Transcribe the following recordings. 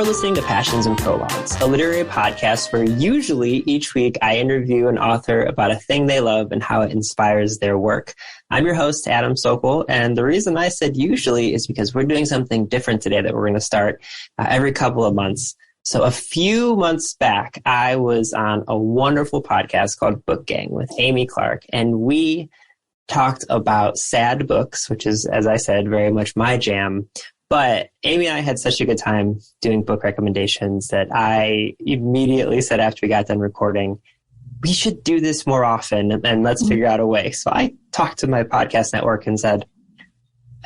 You're listening to Passions and Prologues, a literary podcast where usually each week I interview an author about a thing they love and how it inspires their work. I'm your host, Adam Sokol, and the reason I said usually is because we're doing something different today that we're going to start every couple of months. So a few months back, I was on a wonderful podcast called Book Gang with Amy Clark, and we talked about sad books, which is, as I said, very much my jam. But Amy and I had such a good time doing book recommendations that I immediately said after we got done recording, we should do this more often and let's figure out a way. So I talked to my podcast network and said,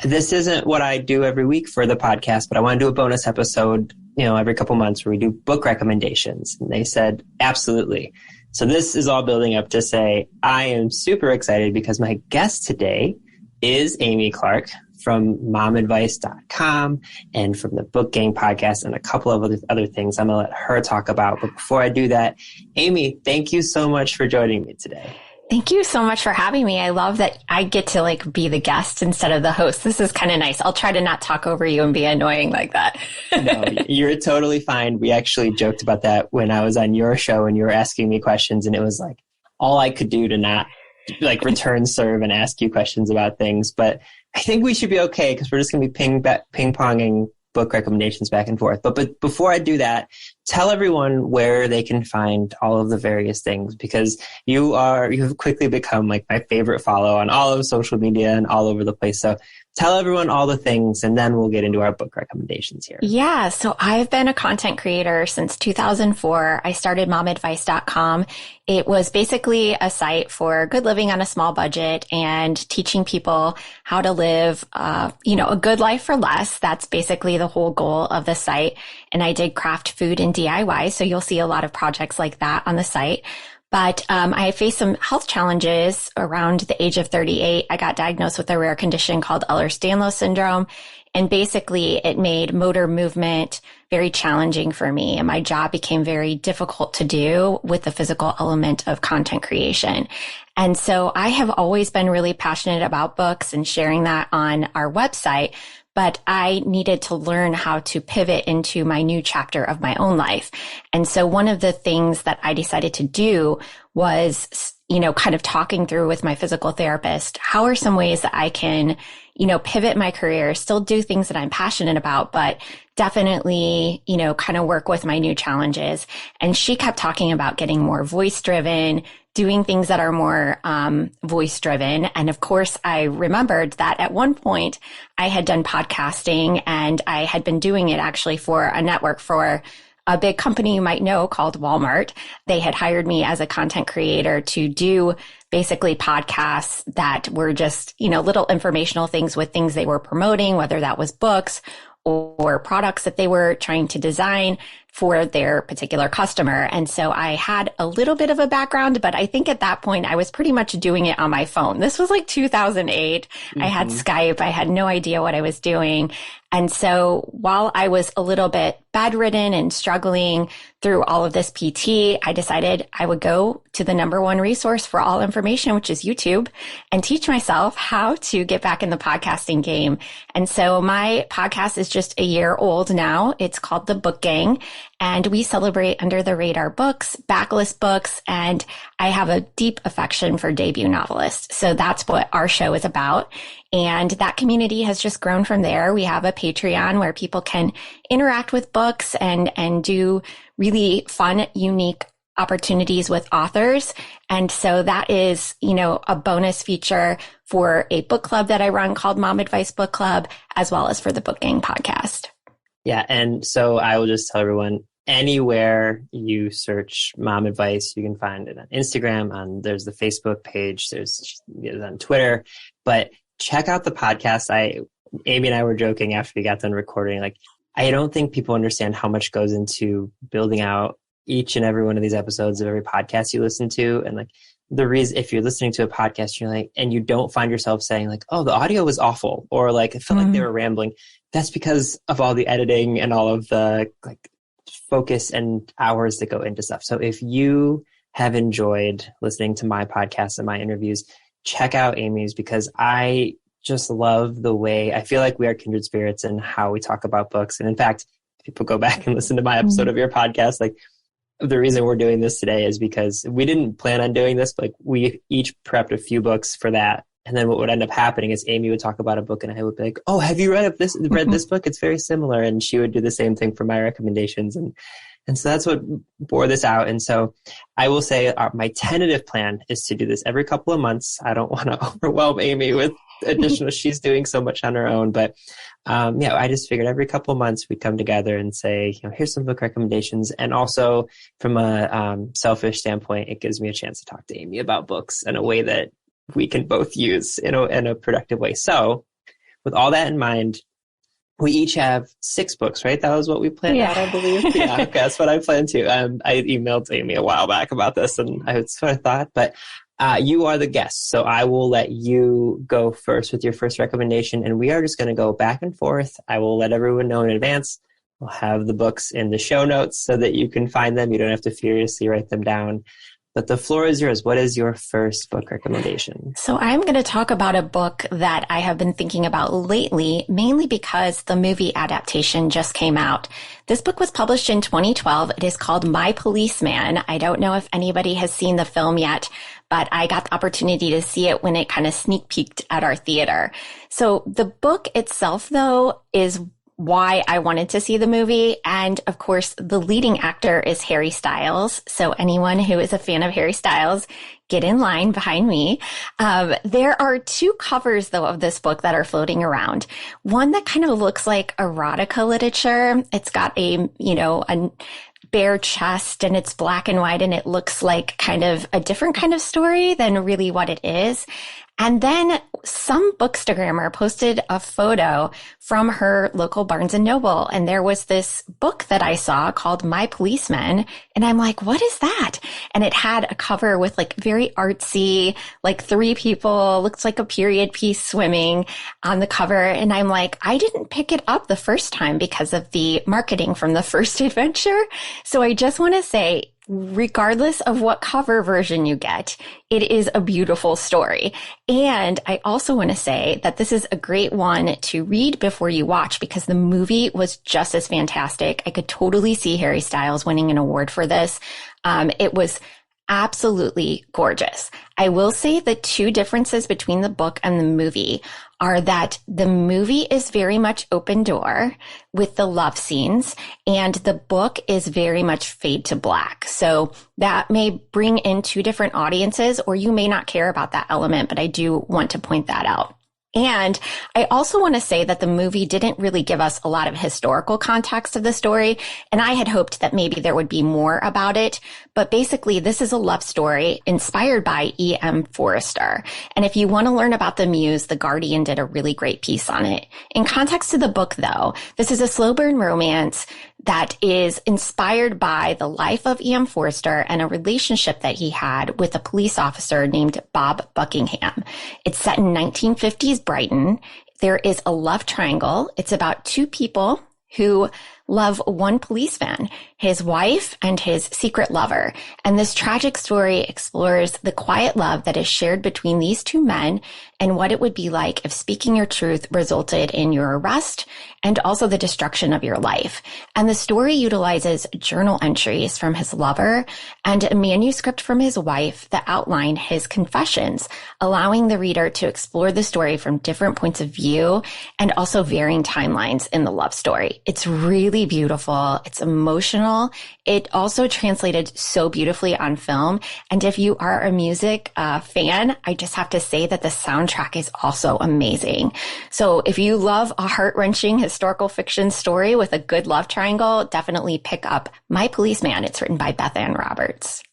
this isn't what I do every week for the podcast, but I want to do a bonus episode, every couple months where we do book recommendations. And they said, absolutely. So this is all building up to say, I am super excited because my guest today is Amy Clark from momadvice.com and from the Book Gang podcast and a couple of other things I'm going to let her talk about. But before I do that, Amy, thank you so much for joining me today. Thank you so much for having me. I love that I get to be the guest instead of the host. This is kind of nice. I'll try to not talk over you and be annoying like that. No, you're totally fine. We actually joked about that when I was on your show and you were asking me questions, and it was like all I could do to not return serve and ask you questions about things. But I think we should be okay because we're just going to be ping-ponging book recommendations back and forth. But before I do that, tell everyone where they can find all of the various things, because you've quickly become my favorite follow on all of social media and all over the place. So tell everyone all the things, and then we'll get into our book recommendations here. Yeah. So I've been a content creator since 2004. I started momadvice.com. It was basically a site for good living on a small budget and teaching people how to live, a good life for less. That's basically the whole goal of the site. And I did craft food and DIY. So you'll see a lot of projects like that on the site. But I faced some health challenges around the age of 38. I got diagnosed with a rare condition called Ehlers-Danlos syndrome. And basically, it made motor movement very challenging for me. And my job became very difficult to do with the physical element of content creation. And so I have always been really passionate about books and sharing that on our website. But I needed to learn how to pivot into my new chapter of my own life. And so one of the things that I decided to do was, kind of talking through with my physical therapist, how are some ways that I can, pivot my career, still do things that I'm passionate about, but definitely, kind of work with my new challenges. And she kept talking about getting more voice driven, doing things that are more voice driven. And of course, I remembered that at one point I had done podcasting, and I had been doing it actually for a network for a big company you might know called Walmart. They had hired me as a content creator to do basically podcasts that were just, little informational things with things they were promoting, whether that was books or products that they were trying to design for their particular customer. And so I had a little bit of a background, but I think at that point I was pretty much doing it on my phone. This was 2008. Mm-hmm. I had Skype. I had no idea what I was doing. And so while I was a little bit bedridden and struggling through all of this PT, I decided I would go to the number one resource for all information, which is YouTube, and teach myself how to get back in the podcasting game. And so my podcast is just a year old now. It's called The Book Gang, and we celebrate under the radar books, backlist books, and I have a deep affection for debut novelists. So that's what our show is about. And that community has just grown from there. We have a Patreon where people can interact with books and do really fun, unique opportunities with authors. And so that is, a bonus feature for a book club that I run called Mom Advice Book Club, as well as for the Book Gang podcast. Yeah. And so I will just tell everyone, anywhere you search Mom Advice, you can find it on Instagram, there's the Facebook page, there's on Twitter, but check out the podcast. Amy and I were joking after we got done recording, I don't think people understand how much goes into building out each and every one of these episodes of every podcast you listen to. And the reason, if you're listening to a podcast, you're and you don't find yourself saying oh, the audio was awful, or it felt like they were rambling. That's because of all the editing and all of the focus and hours that go into stuff. So if you have enjoyed listening to my podcast and my interviews, check out Amy's, because I just love the way I feel like we are kindred spirits in how we talk about books. And in fact, people go back and listen to my episode of your podcast, like the reason we're doing this today is because we didn't plan on doing this, but like we each prepped a few books for that. And then what would end up happening is Amy would talk about a book and I would be like, oh, have you read this book? It's very similar. And she would do the same thing for my recommendations. And so that's what bore this out. And so I will say my tentative plan is to do this every couple of months. I don't want to overwhelm Amy with additional, she's doing so much on her own. But I just figured every couple of months we'd come together and say, here's some book recommendations. And also from a selfish standpoint, it gives me a chance to talk to Amy about books in a way that we can both use in a productive way. So with all that in mind, we each have 6 books, right? That was what we planned out, I believe. Yeah, okay, that's what I planned to. I emailed Amy a while back about this, and that's what I thought. But you are the guest, so I will let you go first with your first recommendation, and we are just going to go back and forth. I will let everyone know in advance. We'll have the books in the show notes so that you can find them. You don't have to furiously write them down. But the floor is yours. What is your first book recommendation? So I'm going to talk about a book that I have been thinking about lately, mainly because the movie adaptation just came out. This book was published in 2012. It is called My Policeman. I don't know if anybody has seen the film yet, but I got the opportunity to see it when it kind of sneak peeked at our theater. So the book itself, though, is why I wanted to see the movie. And of course, the leading actor is Harry Styles. So anyone who is a fan of Harry Styles, get in line behind me. There are 2 covers, though, of this book that are floating around. One that kind of looks like erotica literature. It's got a bare chest and it's black and white and it looks like kind of a different kind of story than really what it is. And then some bookstagrammer posted a photo from her local Barnes and Noble. And there was this book that I saw called My Policeman. And I'm like, what is that? And it had a cover with like very artsy, like 3 people, looks like a period piece swimming on the cover. And I'm like, I didn't pick it up the first time because of the marketing from the first adventure. So I just want to say, regardless of what cover version you get, it is a beautiful story. And I also want to say that this is a great one to read before you watch because the movie was just as fantastic. I could totally see Harry Styles winning an award for this. It was absolutely gorgeous. I will say the 2 differences between the book and the movie are that the movie is very much open door with the love scenes and the book is very much fade to black. So that may bring in 2 different audiences or you may not care about that element, but I do want to point that out. And I also want to say that the movie didn't really give us a lot of historical context of the story. And I had hoped that maybe there would be more about it. But basically, this is a love story inspired by E.M. Forster. And if you want to learn about the muse, The Guardian did a really great piece on it. In context to the book, though, this is a slow burn romance that is inspired by the life of E.M. Forster and a relationship that he had with a police officer named Bob Buckingham. It's set in 1950s Brighton. There is a love triangle. It's about 2 people who love one policeman, his wife and his secret lover. And this tragic story explores the quiet love that is shared between these 2 men and what it would be like if speaking your truth resulted in your arrest and also the destruction of your life. And the story utilizes journal entries from his lover and a manuscript from his wife that outline his confessions, allowing the reader to explore the story from different points of view and also varying timelines in the love story. It's really beautiful. It's emotional. It also translated so beautifully on film. And if you are a music fan, I just have to say that the soundtrack is also amazing. So if you love a heart-wrenching historical fiction story with a good love triangle, definitely pick up My Policeman. It's written by Bethan Roberts.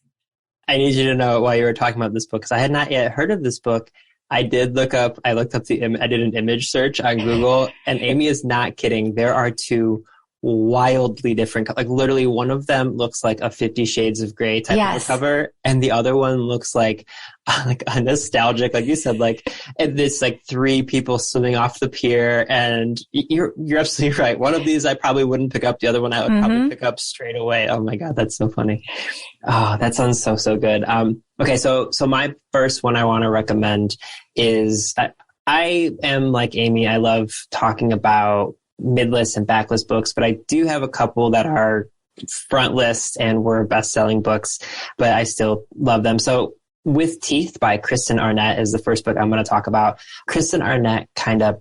I need you to know while you were talking about this book, because I had not yet heard of this book. I looked up I did an image search on Google, and Amy is not kidding. There are 2 wildly different, like literally one of them looks like a 50 Shades of Grey type of a cover, and the other one looks like a nostalgic, like you said, like this like 3 people swimming off the pier. And you're absolutely right. One of these I probably wouldn't pick up. The other one I would probably pick up straight away. Oh my God, that's so funny. Oh, that sounds so good. Okay, so my first one I want to recommend is I am like Amy. I love talking about mid-list and backlist books, but I do have a couple that are front list and were best-selling books, but I still love them. So With Teeth by Kristen Arnett is the first book I'm going to talk about. Kristen Arnett kind of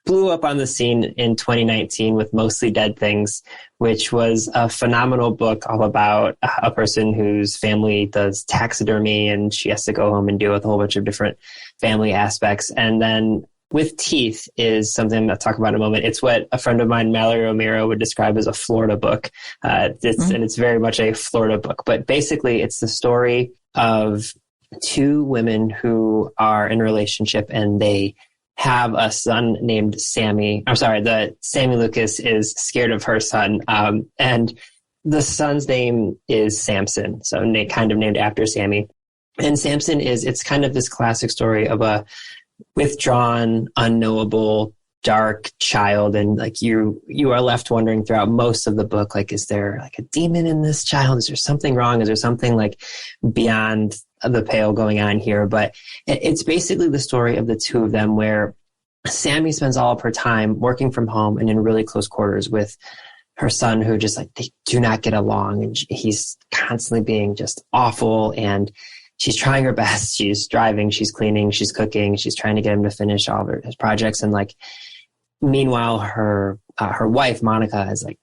blew up on the scene in 2019 with Mostly Dead Things, which was a phenomenal book all about a person whose family does taxidermy and she has to go home and deal with a whole bunch of different family aspects. And then With Teeth is something I'll talk about in a moment. It's what a friend of mine, Mallory Romero, would describe as a Florida book. And it's very much a Florida book. But basically, it's the story of two women who are in a relationship and they have a son named Sammy. I'm sorry, Sammy Lucas is scared of her son. And the son's name is Samson. So kind of named after Sammy. And Samson it's kind of this classic story of a withdrawn, unknowable, dark child. And like you are left wondering throughout most of the book, like, is there like a demon in this child? Is there something wrong? Is there something like beyond the pale going on here? But it's basically the story of the two of them where Sammy spends all of her time working from home and in really close quarters with her son, who just like, they do not get along. And he's constantly being just awful. And she's trying her best. She's driving, she's cleaning, she's cooking, she's trying to get him to finish all of his projects. And like, meanwhile, her wife, Monica, is like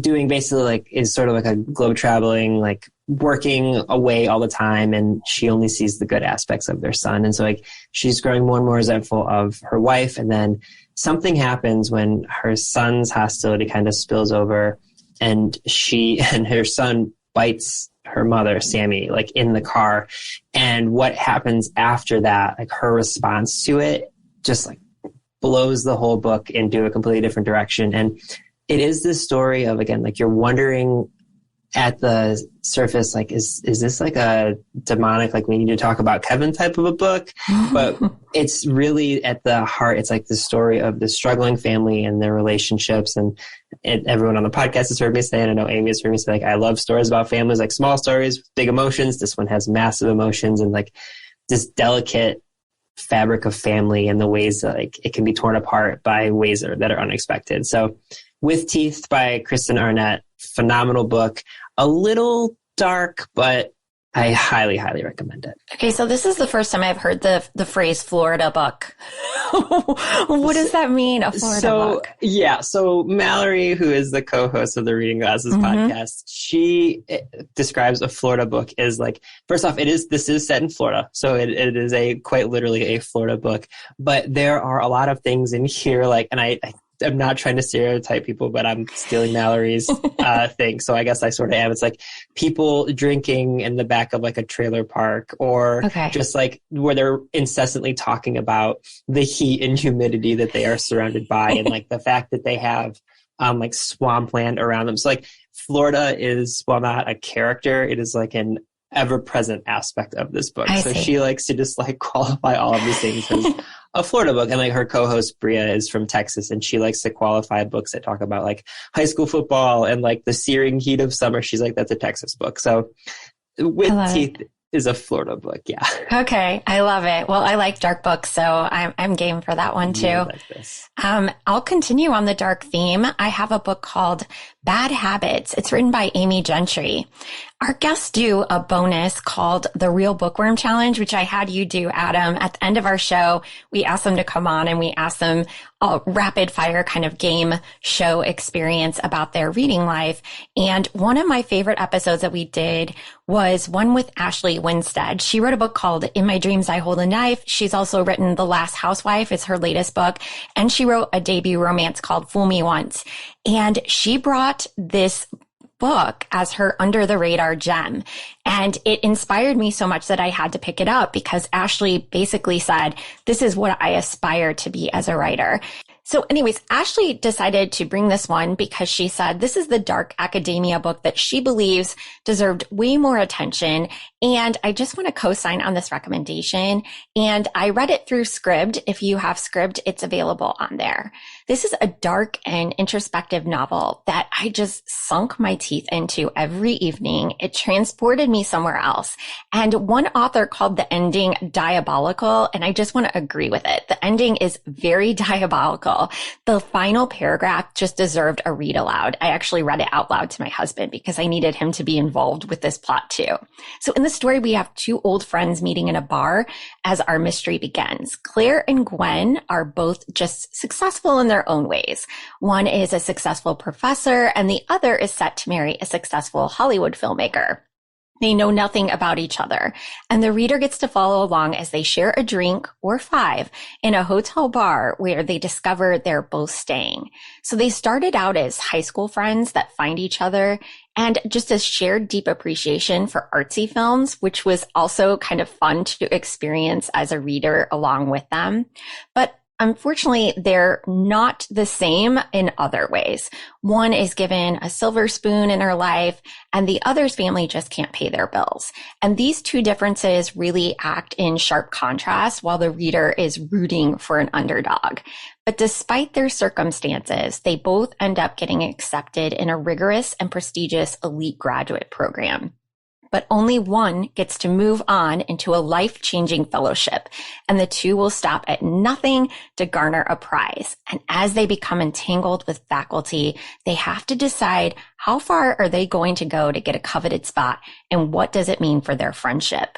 doing basically like, is sort of like a globe traveling, like working away all the time. And she only sees the good aspects of their son. And so like, she's growing more and more resentful of her wife. And then something happens when her son's hostility kind of spills over and she and her son bites her mother, Sammy, like in the car. And what happens after that, like her response to it just like blows the whole book into a completely different direction. And it is this story of, again, like you're wondering at the surface, like, is this like a demonic, like we need to talk about Kevin type of a book? But it's really at the heart, it's like the story of the struggling family and their relationships. And everyone on the podcast has heard me say, and I know Amy has heard me say, like, I love stories about families, like small stories, big emotions. This one has massive emotions and like this delicate fabric of family and the ways that like it can be torn apart by ways that are unexpected. So With Teeth by Kristen Arnett, phenomenal book. A little dark, but I highly, highly recommend it. Okay, so this is the first time I've heard the phrase Florida book. What does that mean, a Florida book? Yeah, so Mallory, who is the co-host of the Reading Glasses podcast, she describes a Florida book as like, first off, this is set in Florida, so it is quite literally a Florida book, but there are a lot of things in here, like, and I'm not trying to stereotype people, but I'm stealing Mallory's thing. So I guess I sort of am. It's like people drinking in the back of like a trailer park or just like where they're incessantly talking about the heat and humidity that they are surrounded by and like the fact that they have like swampland around them. So like Florida is, while not a character, it is like an ever-present aspect of this book. So she likes to just like qualify all of these things as a Florida book. And like her co-host Bria is from Texas and she likes to qualify books that talk about like high school football and like the searing heat of summer. She's like, that's a Texas book. So With Teeth is a Florida book. Yeah. Okay. I love it. Well, I like dark books, so I'm game for that one too. Like this. I'll continue on the dark theme. I have a book called Bad Habits. It's written by Amy Gentry. Our guests do a bonus called the Real Bookworm Challenge, which I had you do, Adam. At the end of our show, we asked them to come on and we asked them a rapid fire kind of game show experience about their reading life. And one of my favorite episodes that we did was one with Ashley Winstead. She wrote a book called In My Dreams, I Hold a Knife. She's also written The Last Housewife. It's her latest book. And she wrote a debut romance called Fool Me Once. And she brought this book as her under the radar gem. And it inspired me so much that I had to pick it up because Ashley basically said, this is what I aspire to be as a writer. So anyways, Ashley decided to bring this one because she said this is the dark academia book that she believes deserved way more attention. And I just want to co-sign on this recommendation. And I read it through Scribd. If you have Scribd, it's available on there. This is a dark and introspective novel that I just sunk my teeth into every evening. It transported me somewhere else. And one author called the ending diabolical, and I just want to agree with it. The ending is very diabolical. The final paragraph just deserved a read aloud. I actually read it out loud to my husband because I needed him to be involved with this plot too. So in the story, we have two old friends meeting in a bar as our mystery begins. Claire and Gwen are both just successful in their own ways. One is a successful professor and the other is set to marry a successful Hollywood filmmaker. They know nothing about each other, and the reader gets to follow along as they share a drink or five in a hotel bar where they discover they're both staying. So they started out as high school friends that find each other and just a shared deep appreciation for artsy films, which was also kind of fun to experience as a reader along with them. But unfortunately, they're not the same in other ways. One is given a silver spoon in her life, and the other's family just can't pay their bills. And these two differences really act in sharp contrast while the reader is rooting for an underdog. But despite their circumstances, they both end up getting accepted in a rigorous and prestigious elite graduate program. But only one gets to move on into a life-changing fellowship, and the two will stop at nothing to garner a prize. And as they become entangled with faculty, they have to decide how far are they going to go to get a coveted spot, and what does it mean for their friendship.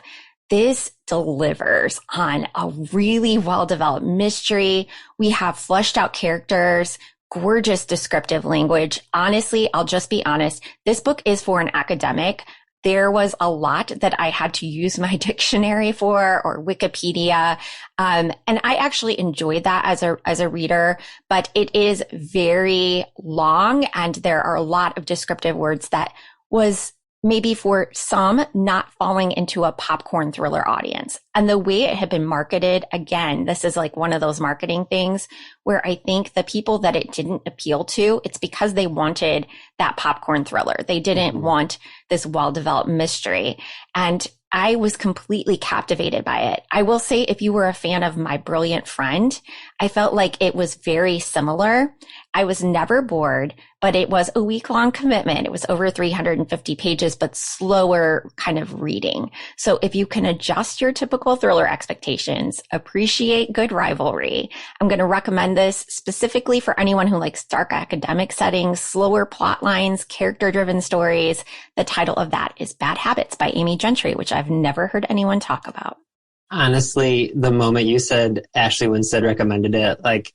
This delivers on a really well-developed mystery. We have fleshed out characters, gorgeous descriptive language. Honestly, I'll just be honest, this book is for an academic. There was a lot that I had to use my dictionary for or Wikipedia. And I actually enjoyed that as a reader, but it is very long and there are a lot of descriptive words that was maybe for some not falling into a popcorn thriller audience. And the way it had been marketed, again, this is like one of those marketing things where I think the people that it didn't appeal to, it's because they wanted that popcorn thriller. They didn't want this well-developed mystery. And I was completely captivated by it. I will say, if you were a fan of My Brilliant Friend, I felt like it was very similar. I was never bored, but it was a week-long commitment. It was over 350 pages, but slower kind of reading. So if you can adjust your typical thriller expectations, appreciate good rivalry, I'm going to recommend this specifically for anyone who likes dark academic settings, slower plot lines, character-driven stories. The title of that is Bad Habits by Amy Gentry, which I've never heard anyone talk about. Honestly, the moment you said Ashley Winstead recommended it, like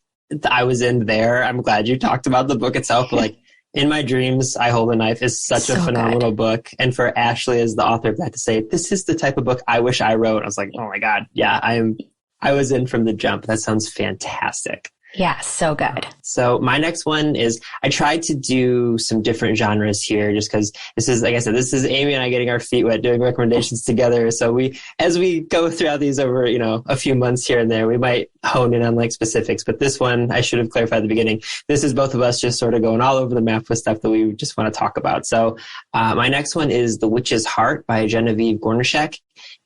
I was in there. I'm glad you talked about the book itself. But like In My Dreams, I Hold a Knife is such a phenomenal book. And for Ashley as the author of that to say, this is the type of book I wish I wrote. I was like, oh my God. Yeah, I was in from the jump. That sounds fantastic. Yeah, so good. So my next one is, I tried to do some different genres here just because this is, like I said, this is Amy and I getting our feet wet doing recommendations together. So as we go throughout these over, a few months here and there, we might hone in on like specifics. But this one, I should have clarified at the beginning. This is both of us just sort of going all over the map with stuff that we just want to talk about. So my next one is The Witch's Heart by Genevieve Gornichec.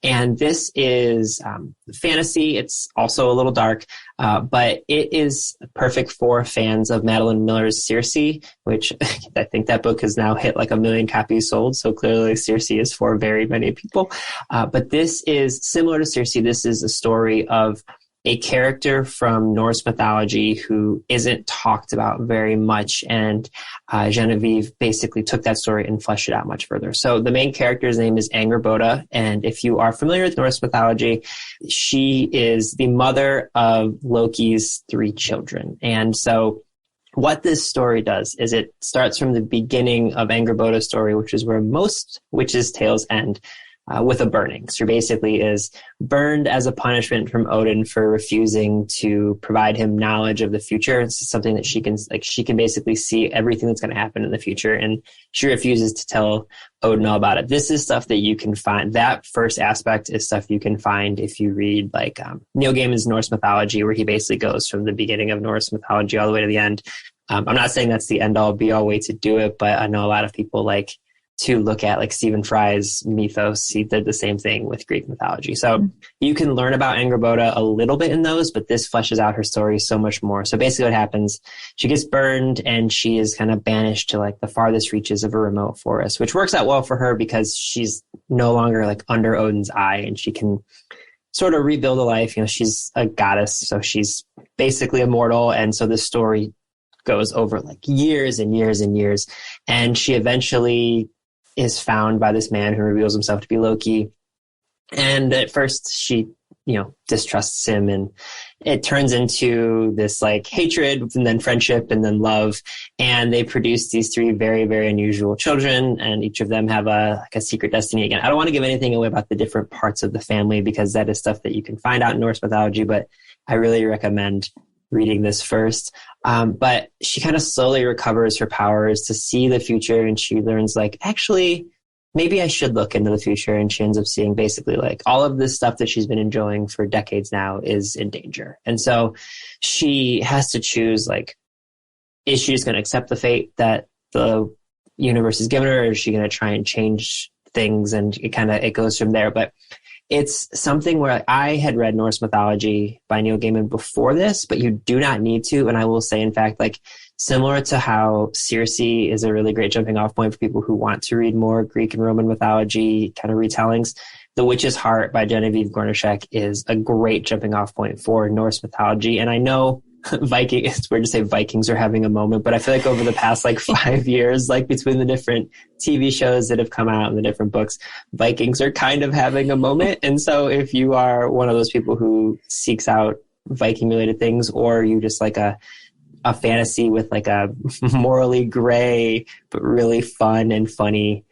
And this is fantasy. It's also a little dark, but it is perfect for fans of Madeline Miller's Circe, which I think that book has now hit like 1 million copies sold. So clearly Circe is for very many people. But this is similar to Circe. This is a story of a character from Norse mythology who isn't talked about very much. And Genevieve basically took that story and fleshed it out much further. So the main character's name is Angerboda. And if you are familiar with Norse mythology, she is the mother of Loki's 3 children. And so what this story does is it starts from the beginning of Angerboda's story, which is where most witches' tales end. With a burning. So basically is burned as a punishment from Odin for refusing to provide him knowledge of the future. It's something that she can basically see everything that's going to happen in the future. And she refuses to tell Odin all about it. This is stuff that you can find. That first aspect is stuff you can find if you read like Neil Gaiman's Norse mythology, where he basically goes from the beginning of Norse mythology all the way to the end. I'm not saying that's the end all be all way to do it, but I know a lot of people like to look at like Stephen Fry's mythos. He did the same thing with Greek mythology. So you can learn about Angerboda a little bit in those, but this fleshes out her story so much more. So basically what happens, she gets burned and she is kind of banished to like the farthest reaches of a remote forest, which works out well for her because she's no longer like under Odin's eye and she can sort of rebuild a life. You know, she's a goddess, so she's basically immortal. And so the story goes over like years and years and years. And she eventually is found by this man who reveals himself to be Loki. And at first she, distrusts him, and it turns into this like hatred and then friendship and then love. And they produce these three very, very unusual children, and each of them have a secret destiny. Again, I don't want to give anything away about the different parts of the family because that is stuff that you can find out in Norse mythology, but I really recommend reading this first. But she kind of slowly recovers her powers to see the future, and she learns like, actually, maybe I should look into the future. And she ends up seeing basically like all of this stuff that she's been enjoying for decades now is in danger. And so she has to choose, like, is she just going to accept the fate that the universe has given her, or is she going to try and change things? And it goes from there. But it's something where I had read Norse mythology by Neil Gaiman before this, but you do not need to. And I will say, in fact, like, similar to how Circe is a really great jumping off point for people who want to read more Greek and Roman mythology kind of retellings, The Witch's Heart by Genevieve Gornichec is a great jumping off point for Norse mythology. And I know it's weird to say Vikings are having a moment, but I feel like over the past like 5 years, like between the different TV shows that have come out and the different books, Vikings are kind of having a moment. And so if you are one of those people who seeks out Viking related things, or you just like a fantasy with like a morally gray but really fun and funny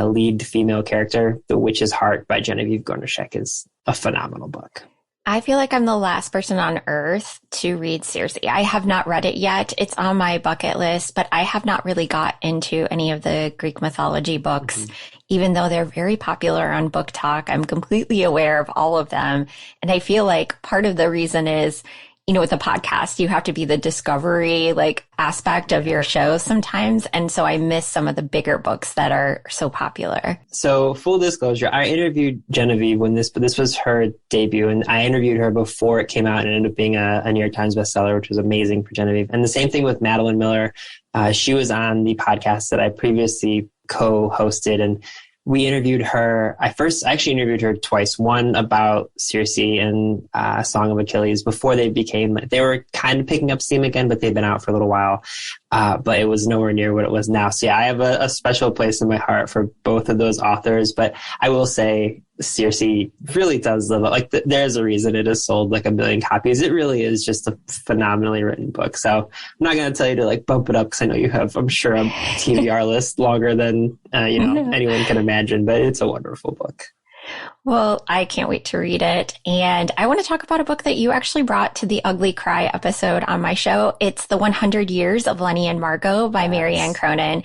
lead female character, The Witch's Heart by Genevieve Gornichec is a phenomenal book. I feel like I'm the last person on earth to read Circe. I have not read it yet. It's on my bucket list, but I have not really got into any of the Greek mythology books, even though they're very popular on Book Talk. I'm completely aware of all of them. And I feel like part of the reason is, with the podcast, you have to be the discovery aspect of your show sometimes. And so I miss some of the bigger books that are so popular. So full disclosure, I interviewed Genevieve when this was her debut, and I interviewed her before it came out and ended up being a New York Times bestseller, which was amazing for Genevieve. And the same thing with Madeline Miller. She was on the podcast that I previously co-hosted, and we interviewed her. I actually interviewed her twice. One about Circe and Song of Achilles before they were kind of picking up steam again, but they've been out for a little while. But it was nowhere near what it was now. So yeah, I have a special place in my heart for both of those authors. But I will say Circe really does live up. There's a reason it has sold 1 million copies. It really is just a phenomenally written book. So I'm not going to tell you to bump it up, because I know you have, I'm sure, a TBR list longer than anyone can imagine. But it's a wonderful book. Well, I can't wait to read it. And I want to talk about a book that you actually brought to the Ugly Cry episode on my show. It's The 100 Years of Lenni and Margot by Marianne Cronin.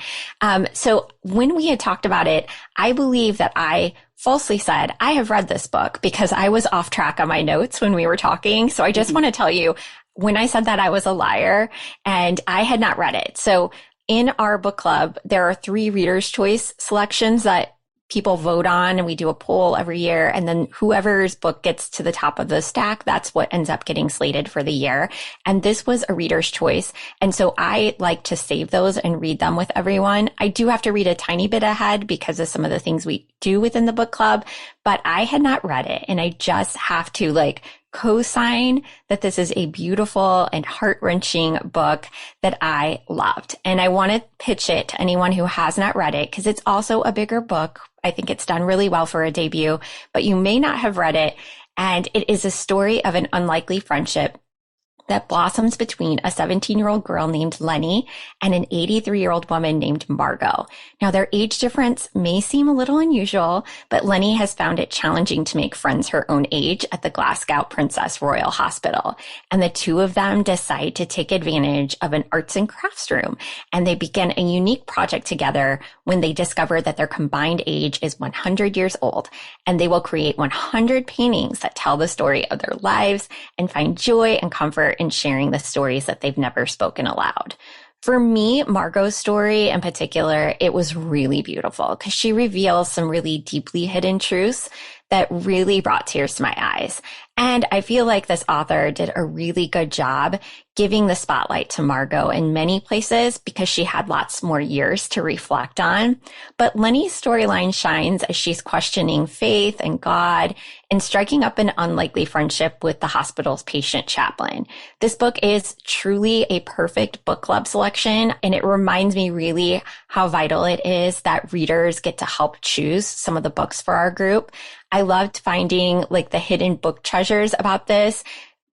So when we had talked about it, I believe that I falsely said, I have read this book, because I was off track on my notes when we were talking. So I just want to tell you, when I said that, I was a liar and I had not read it. So in our book club, there are 3 reader's choice selections that people vote on, and we do a poll every year. And then whoever's book gets to the top of the stack, that's what ends up getting slated for the year. And this was a reader's choice. And so I like to save those and read them with everyone. I do have to read a tiny bit ahead because of some of the things we do within the book club, but I had not read it. And I just have to co-sign that this is a beautiful and heart-wrenching book that I loved. And I want to pitch it to anyone who has not read it, because it's also a bigger book. I think it's done really well for a debut, but you may not have read it. And it is a story of an unlikely friendship that blossoms between a 17-year-old girl named Lenni and an 83-year-old woman named Margot. Now, their age difference may seem a little unusual, but Lenni has found it challenging to make friends her own age at the Glasgow Princess Royal Hospital. And the two of them decide to take advantage of an arts and crafts room, and they begin a unique project together when they discover that their combined age is 100 years old, and they will create 100 paintings that tell the story of their lives and find joy and comfort in sharing the stories that they've never spoken aloud. For me, Margot's story in particular, it was really beautiful because she reveals some really deeply hidden truths that really brought tears to my eyes. And I feel like this author did a really good job giving the spotlight to Margot in many places because she had lots more years to reflect on. But Lenni's storyline shines as she's questioning faith and God and striking up an unlikely friendship with the hospital's patient chaplain. This book is truly a perfect book club selection, and it reminds me really how vital it is that readers get to help choose some of the books for our group. I loved finding like the hidden book treasures about this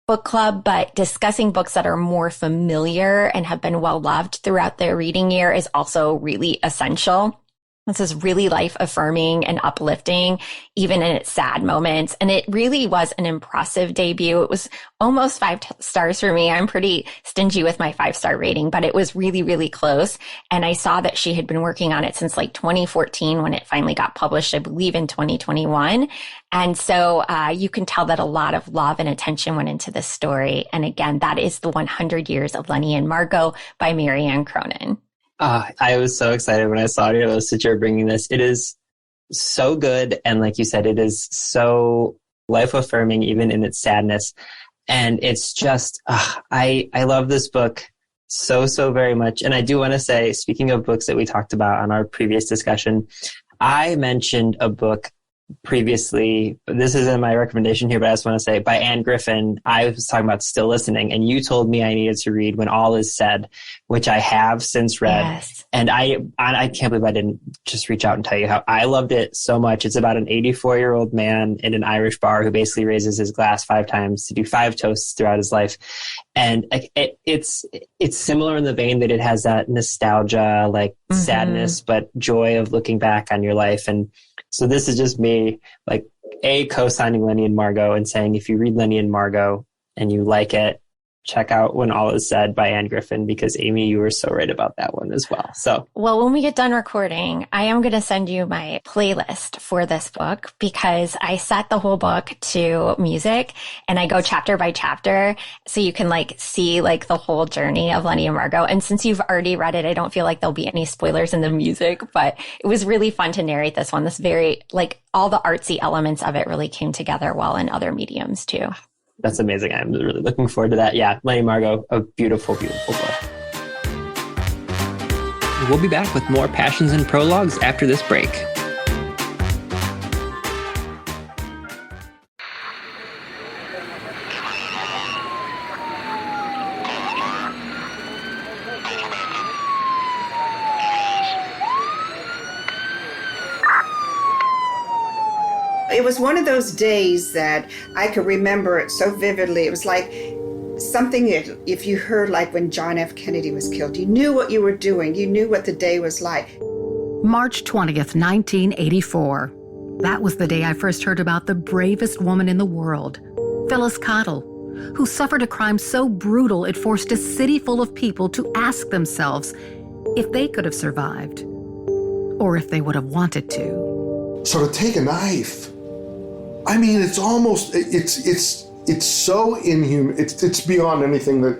book club, but discussing books that are more familiar and have been well loved throughout the reading year is also really essential. This is really life affirming and uplifting, even in its sad moments. And it really was an impressive debut. It was almost 5 stars for me. I'm pretty stingy with my 5-star rating, but it was really, really close. And I saw that she had been working on it since like 2014 when it finally got published, I believe in 2021. And so you can tell that a lot of love and attention went into this story. And again, that is The 100 Years of Lenni and Margot by Marianne Cronin. I was so excited when I saw your list that you're bringing this. It is so good. And like you said, it is so life affirming, even in its sadness. And it's just, I love this book so very much. And I do want to say, speaking of books that we talked about on our previous discussion, I mentioned a book previously, this isn't my recommendation here, but I just want to say by Anne Griffin, I was talking about Still Listening, and you told me I needed to read When All Is Said, which I have since read. Yes. And I can't believe I didn't just reach out and tell you how I loved it so much. It's about an 84-year-old man in an Irish bar who basically raises his glass 5 times to do 5 toasts throughout his life. And it's similar in the vein that it has that nostalgia, like sadness, but joy of looking back on your life. And so this is just me, like, co-signing Lenni and Margot and saying, if you read Lenni and Margot and you like it, check out When All Is Said by Anne Griffin, because Amy, you were so right about that one as well. So, well, when we get done recording, I am going to send you my playlist for this book because I set the whole book to music and I go chapter by chapter so you can like see like the whole journey of Lenni and Margot. And since you've already read it, I don't feel like there'll be any spoilers in the music, but it was really fun to narrate this one. This very, like, all the artsy elements of it really came together well in other mediums too. That's amazing. I'm really looking forward to that. Yeah, Lenni Margot, a beautiful, beautiful book. We'll be back with more Passions and Prologues after this break. It was one of those days that I could remember it so vividly. It was like something that if you heard, like when John F. Kennedy was killed, you knew what you were doing. You knew what the day was like. March 20th, 1984. That was the day I first heard about the bravest woman in the world, Phyllis Cottle, who suffered a crime so brutal it forced a city full of people to ask themselves if they could have survived or if they would have wanted to. So to take a knife, I mean, it's almost, it's so inhuman. It's beyond anything that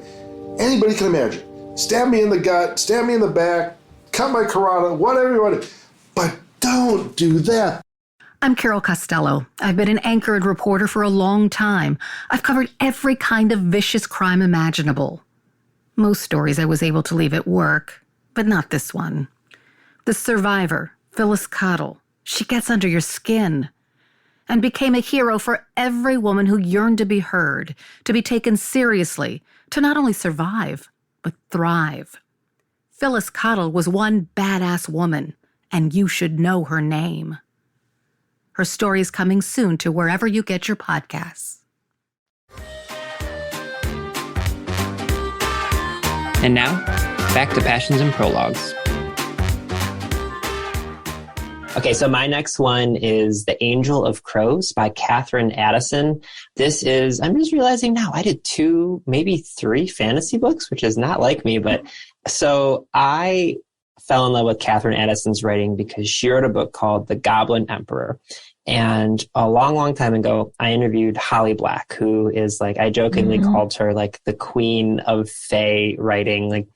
anybody can imagine. Stab me in the gut, stab me in the back, cut my carotid, whatever you want to, but don't do that. I'm Carol Costello. I've been an anchor and reporter for a long time. I've covered every kind of vicious crime imaginable. Most stories I was able to leave at work, but not this one. The survivor, Phyllis Cottle, she gets under your skin and became a hero for every woman who yearned to be heard, to be taken seriously, to not only survive, but thrive. Phyllis Cottle was one badass woman, and you should know her name. Her story is coming soon to wherever you get your podcasts. And now, back to Passions and Prologues. Okay, so my next one is The Angel of Crows by Katherine Addison. This is, I'm just realizing now, I did 2, maybe 3 fantasy books, which is not like me, but so I fell in love with Katherine Addison's writing because she wrote a book called The Goblin Emperor. And a long time ago, I interviewed Holly Black, who is like, I jokingly called her like the queen of fae writing. Like,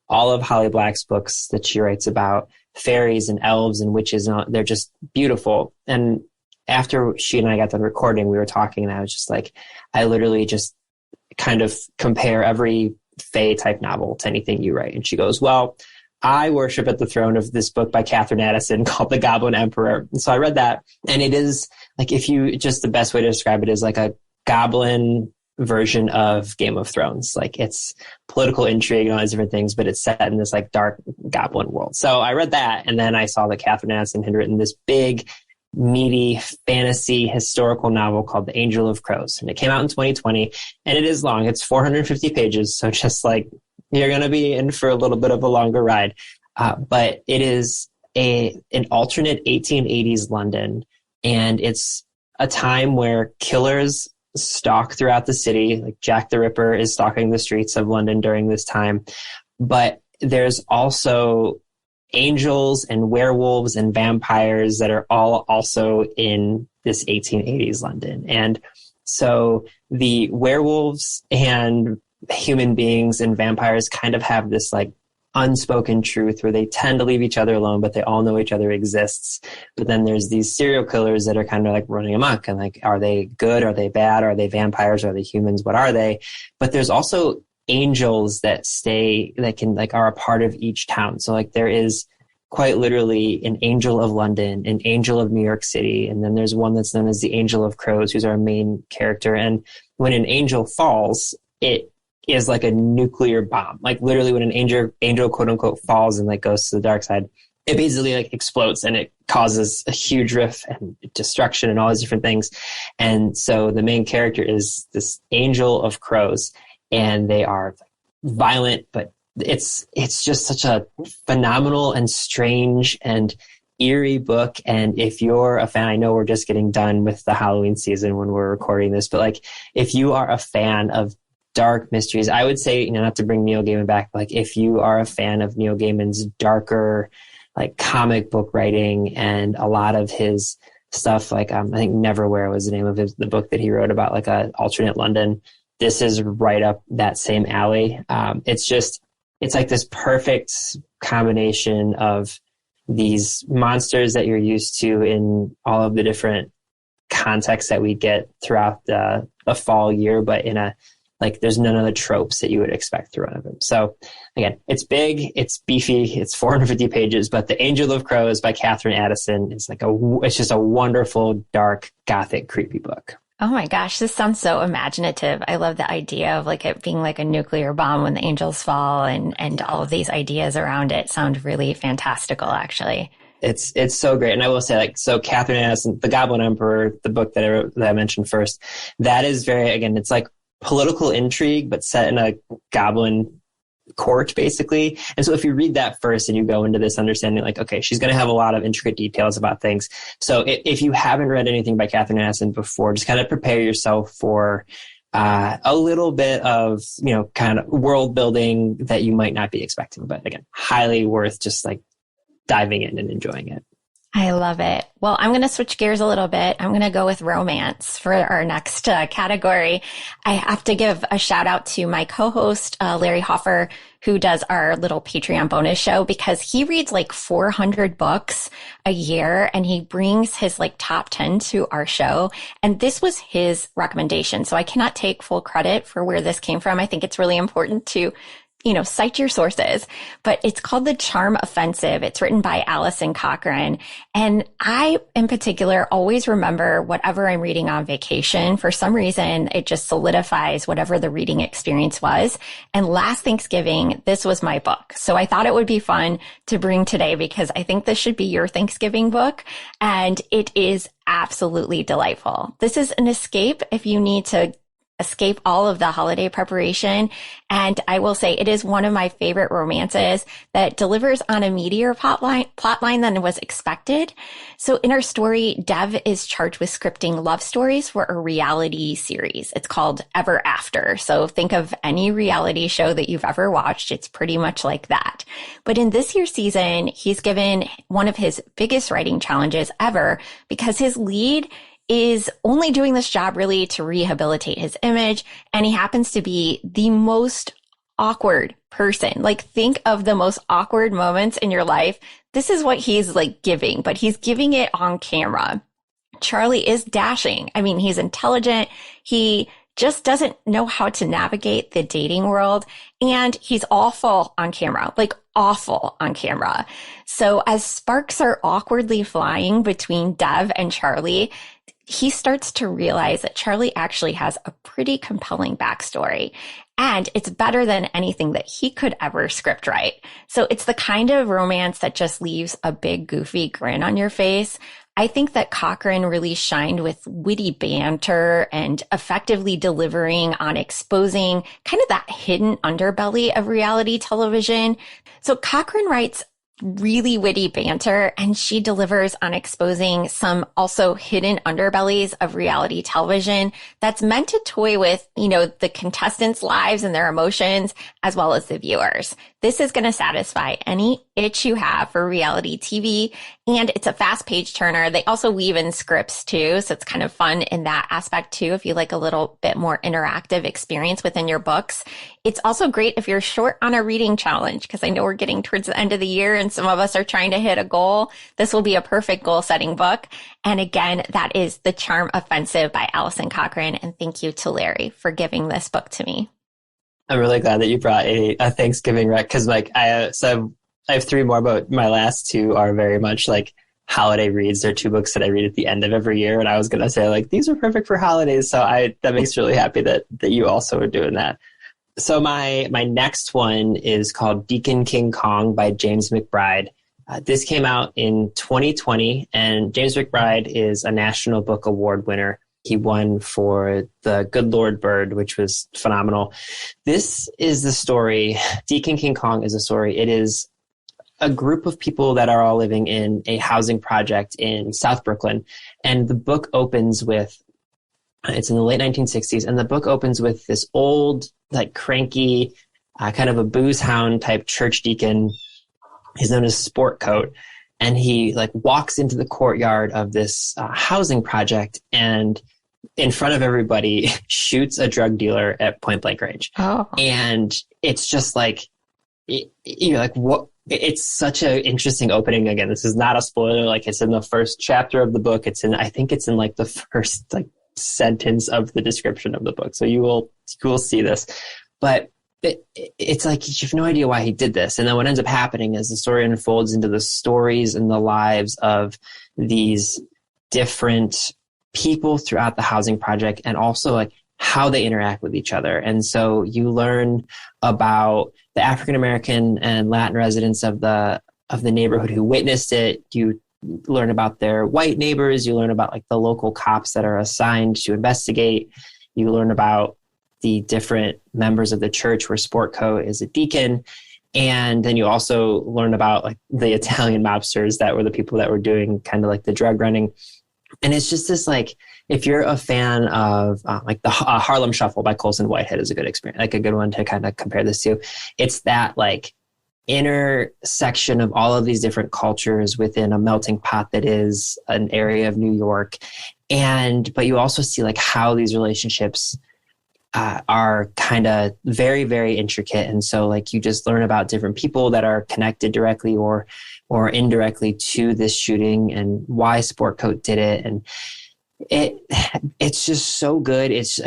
all of Holly Black's books that she writes about fairies and elves and witches, and they're just beautiful. And after she and I got done recording, we were talking, and I was just like, I literally just kind of compare every fae type novel to anything you write. And she goes, well, I worship at the throne of this book by Katherine Addison called The Goblin Emperor. And so I read that, and it is like, just the best way to describe it is like a goblin version of Game of Thrones. Like, it's political intrigue and all these different things, but it's set in this like dark goblin world. So I read that, and then I saw that Katherine Addison had written this big, meaty fantasy historical novel called The Angel of Crows. And it came out in 2020, and it is long. It's 450 pages. So just like, you're going to be in for a little bit of a longer ride. But it is an alternate 1880s London. And it's a time where killers stalk throughout the city. Like Jack the Ripper is stalking the streets of London during this time. But there's also angels and werewolves and vampires that are all also in this 1880s London. And so the werewolves and human beings and vampires kind of have this like unspoken truth where they tend to leave each other alone, but they all know each other exists. But then there's these serial killers that are kind of like running amok, and like, are they good? Are they bad? Are they vampires? Are they humans? What are they? But there's also angels that are a part of each town. So like, there is quite literally an angel of London, an angel of New York City, and then there's one that's known as the Angel of Crows, who's our main character. And when an angel falls, it is like a nuclear bomb. Like, literally, when an angel quote unquote falls and like goes to the dark side, it basically like explodes, and it causes a huge rift and destruction and all these different things. And so the main character is this Angel of Crows, and they are violent, but it's just such a phenomenal and strange and eerie book. And if you're a fan, I know we're just getting done with the Halloween season when we're recording this, but like, if you are a fan of dark mysteries, I would say, not to bring Neil Gaiman back, but like, if you are a fan of Neil Gaiman's darker, like comic book writing and a lot of his stuff, like I think Neverwhere was the name of the book that he wrote about like a alternate London. This is right up that same alley. It's like this perfect combination of these monsters that you're used to in all of the different contexts that we get throughout the fall year, but in a, like, there's none of the tropes that you would expect through one of them. So again, it's big, it's beefy, it's 450 pages, but The Angel of Crows by Katherine Addison is like it's just a wonderful, dark, gothic, creepy book. Oh my gosh, this sounds so imaginative. I love the idea of like it being like a nuclear bomb when the angels fall, and all of these ideas around it sound really fantastical, actually. It's so great. And I will say, like, so Katherine Addison, The Goblin Emperor, the book that I mentioned first, that is very, again, it's like political intrigue, but set in a goblin court, basically. And so if you read that first and you go into this understanding, like, okay, she's going to have a lot of intricate details about things. So if you haven't read anything by Katherine Addison before, just kind of prepare yourself for a little bit of, kind of world building that you might not be expecting. But again, highly worth just like diving in and enjoying it. I love it. Well, I'm going to switch gears a little bit. I'm going to go with romance for our next category. I have to give a shout out to my co-host, Larry Hoffer, who does our little Patreon bonus show, because he reads like 400 books a year, and he brings his like top 10 to our show. And this was his recommendation. So I cannot take full credit for where this came from. I think it's really important to cite your sources, but it's called The Charm Offensive. It's written by Alison Chochrun. And I, in particular, always remember whatever I'm reading on vacation. For some reason, it just solidifies whatever the reading experience was. And last Thanksgiving, this was my book. So I thought it would be fun to bring today, because I think this should be your Thanksgiving book. And it is absolutely delightful. This is an escape if you need to escape all of the holiday preparation. And I will say it is one of my favorite romances that delivers on a meatier plotline than was expected. So in our story, Dev is charged with scripting love stories for a reality series. It's called Ever After. So think of any reality show that you've ever watched. It's pretty much like that. But in this year's season, he's given one of his biggest writing challenges ever, because his lead is only doing this job really to rehabilitate his image. And he happens to be the most awkward person. Like, think of the most awkward moments in your life. This is what he's like giving, but he's giving it on camera. Charlie is dashing. I mean, he's intelligent. He just doesn't know how to navigate the dating world. And he's awful on camera, like awful on camera. So as sparks are awkwardly flying between Dev and Charlie, he starts to realize that Charlie actually has a pretty compelling backstory. And it's better than anything that he could ever script write. So it's the kind of romance that just leaves a big goofy grin on your face. I think that Chochrun really shined with witty banter and effectively delivering on exposing kind of that hidden underbelly of reality television. So Chochrun writes really witty banter, and she delivers on exposing some also hidden underbellies of reality television that's meant to toy with, the contestants' lives and their emotions, as well as the viewers. This is going to satisfy any itch you have for reality TV, and it's a fast page turner. They also weave in scripts too, so it's kind of fun in that aspect too, if you like a little bit more interactive experience within your books. It's also great if you're short on a reading challenge, because I know we're getting towards the end of the year and some of us are trying to hit a goal. This will be a perfect goal-setting book. And again, that is The Charm Offensive by Alison Chochrun. And thank you to Larry for giving this book to me. I'm really glad that you brought a Thanksgiving rec, because I have three more, but my last two are very much like holiday reads. They're two books that I read at the end of every year, and I was going to say like these are perfect for holidays. So that makes me really happy that you also are doing that. So my next one is called Deacon King Kong by James McBride. This came out in 2020, and James McBride is a National Book Award winner. He won for The Good Lord Bird, which was phenomenal. This is the story. Deacon King Kong is a story. It is a group of people that are all living in a housing project in South Brooklyn. And the book opens with, it's in the late 1960s, and the book opens with this old, like cranky, kind of a booze hound type church deacon. He's known as Sport Coat. And he like walks into the courtyard of this housing project and in front of everybody shoots a drug dealer at point blank range. Oh. And it's just like, you're like, what? It's such an interesting opening. Again, this is not a spoiler. Like it's in the first chapter of the book. I think it's in like the first like sentence of the description of the book. So you will see this, but it's like you have no idea why he did this. And then what ends up happening is the story unfolds into the stories and the lives of these different people throughout the housing project, and also like how they interact with each other. And so you learn about the African American and Latin residents of the neighborhood who witnessed it. You learn about their white neighbors. You learn about like the local cops that are assigned to investigate. You learn about the different members of the church where Sport Co. is a deacon. And then you also learn about like the Italian mobsters that were the people that were doing kind of like the drug running. And it's just this like, if you're a fan of like the Harlem Shuffle by Colson Whitehead is a good experience, like a good one to kind of compare this to. It's that like intersection of all of these different cultures within a melting pot that is an area of New York. But you also see like how these relationships are kind of very, very intricate. And so like you just learn about different people that are connected directly or indirectly to this shooting and why Sport Coat did it. And it's just so good. It's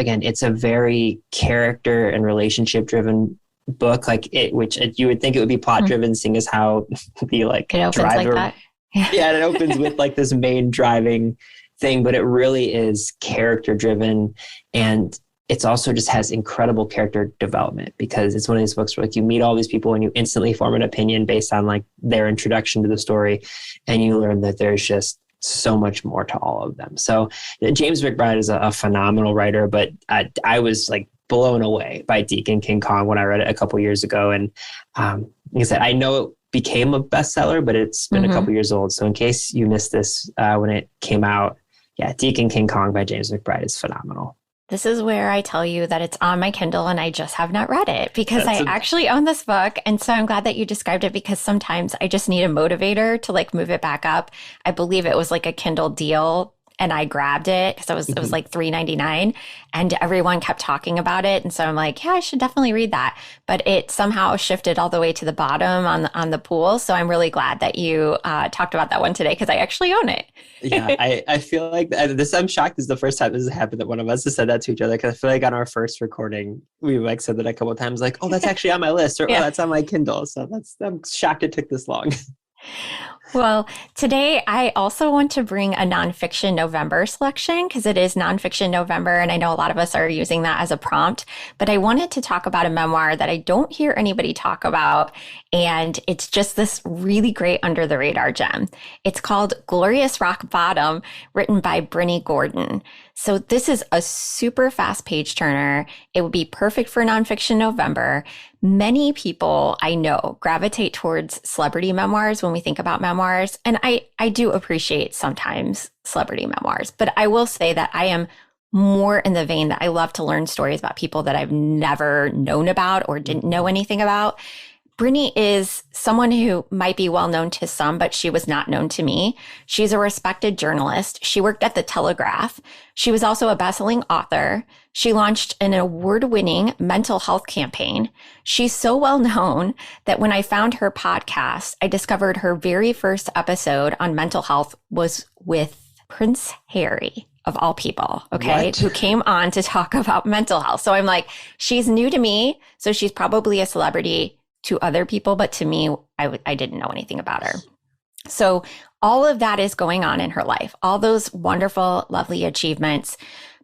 a very character and relationship driven book, which you would think it would be plot driven, seeing as how the like it opens driver, like that. Yeah, it opens with like this main driving thing, but it really is character driven. And it's also just has incredible character development, because it's one of these books where like you meet all these people and you instantly form an opinion based on like their introduction to the story. And you learn that there's just so much more to all of them. So James McBride is a phenomenal writer, but I was like blown away by Deacon King Kong when I read it a couple years ago. And like I said, I know it became a bestseller, but it's been a couple years old. So in case you missed this when it came out, yeah, Deacon King Kong by James McBride is phenomenal. This is where I tell you that it's on my Kindle and I just have not read it, because I actually own this book. And so I'm glad that you described it, because sometimes I just need a motivator to like move it back up. I believe it was like a Kindle deal and I grabbed it because it was like $3.99 and everyone kept talking about it. And so I'm like, yeah, I should definitely read that. But it somehow shifted all the way to the bottom on the pool. So I'm really glad that you talked about that one today because I actually own it. Yeah, I feel like I'm shocked this is the first time this has happened that one of us has said that to each other, because I feel like on our first recording, we like said that a couple of times, like, oh, that's actually on my list, or oh, that's on my Kindle. So I'm shocked it took this long. Well, today I also want to bring a nonfiction November selection because it is nonfiction November. And I know a lot of us are using that as a prompt, but I wanted to talk about a memoir that I don't hear anybody talk about. And it's just this really great under the radar gem. It's called Glorious Rock Bottom, written by Brynne Gordon. So this is a super fast page turner. It would be perfect for nonfiction November. Many people I know gravitate towards celebrity memoirs when we think about memoirs. And I do appreciate sometimes celebrity memoirs, but I will say that I am more in the vein that I love to learn stories about people that I've never known about or didn't know anything about. Brynne is someone who might be well known to some, but she was not known to me. She's a respected journalist. She worked at the Telegraph. She was also a best-selling author. She launched an award-winning mental health campaign. She's so well known that when I found her podcast, I discovered her very first episode on mental health was with Prince Harry, of all people, okay, What? who came on to talk about mental health. So I'm like, she's new to me, so she's probably a celebrity to other people, but to me, I didn't know anything about her. So all of that is going on in her life, all those wonderful, lovely achievements.